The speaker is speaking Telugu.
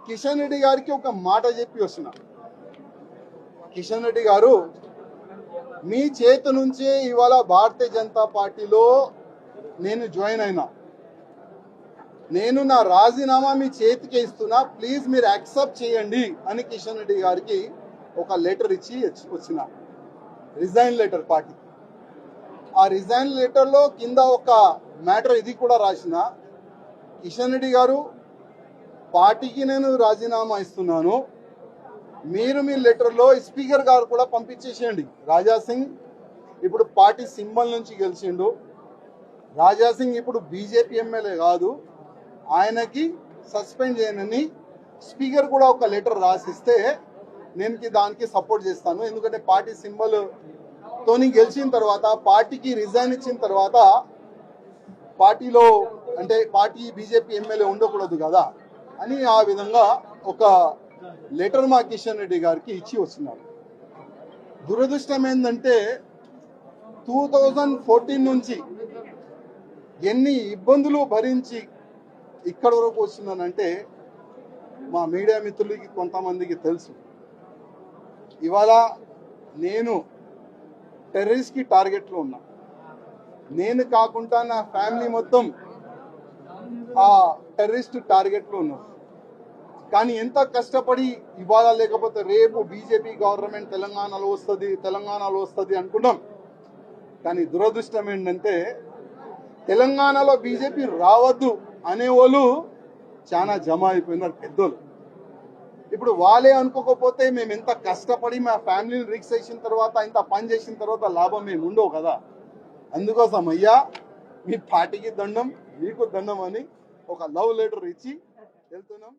కిషన్ రెడ్డి గారికి ఒక మాట చెప్పి వస్తున్నా. కిషన్ రెడ్డి గారు, మీ చేతి నుంచే ఇవాళ భారతీయ జనతా పార్టీలో నేను జాయిన్ అయినా. నేను నా రాజీనామా మీ చేతికి ఇస్తున్నా, ప్లీజ్ మీరు యాక్సెప్ట్ చేయండి అని కిషన్ రెడ్డి గారికి ఒక లెటర్ ఇచ్చి వచ్చిన, రిజైన్ లెటర్ పార్టీ. ఆ రిజైన్ లెటర్లో కింద ఒక మ్యాటర్ ఇది కూడా రాసిన, కిషన్ రెడ్డి గారు, పార్టీకి నేను రాజీనామా ఇస్తున్నాను, మీరు మీ లెటర్లో స్పీకర్ గారు కూడా పంపించేసేయండి. రాజా సింగ్ ఇప్పుడు పార్టీ సింబల్ నుంచి గెలిచిండు. రాజా సింగ్ ఇప్పుడు బీజేపీ ఎమ్మెల్యే కాదు, ఆయనకి సస్పెండ్ చేయనని స్పీకర్ కూడా ఒక లెటర్ రాసిస్తే నేను దానికి సపోర్ట్ చేస్తాను. ఎందుకంటే పార్టీ సింబల్ తోని గెలిచిన తర్వాత, పార్టీకి రిజైన్ ఇచ్చిన తర్వాత పార్టీలో అంటే పార్టీ బీజేపీ ఎమ్మెల్యే ఉండకూడదు కదా అని ఆ విధంగా ఒక లెటర్ మా కిషన్ రెడ్డి గారికి ఇచ్చి వస్తున్నారు. దురదృష్టం ఏంటంటే 2014 నుంచి ఎన్ని ఇబ్బందులు భరించి ఇక్కడ వరకు వస్తున్నానంటే మా మీడియా మిత్రులకి కొంతమందికి తెలుసు. ఇవాళ నేను టెర్రరిస్ట్కి టార్గెట్లో ఉన్నా. నేను కాకుండా నా ఫ్యామిలీ మొత్తం ఆ టెర్రరిస్ట్ టార్గెట్లో ఉన్నారు. కానీ ఎంత కష్టపడి ఇవాళ లేకపోతే రేపు బీజేపీ గవర్నమెంట్ తెలంగాణలో వస్తుంది అనుకున్నాం. కానీ దురదృష్టం ఏంటంటే తెలంగాణలో బీజేపీ రావద్దు అనేవాళ్ళు చాలా జమ అయిపోయినారు పెద్దోళ్ళు. ఇప్పుడు వాళ్ళే అనుకోకపోతే మేము ఎంత కష్టపడి మా ఫ్యామిలీని రిక్స్ చేసిన తర్వాత, ఇంత పని చేసిన తర్వాత లాభం మేము ఉండవు కదా. అందుకోసం అయ్యా, మీ పార్టీకి దండం, మీకు దండం అని ఒక లవ్ లెటర్ ఇచ్చి వెళ్తున్నాం.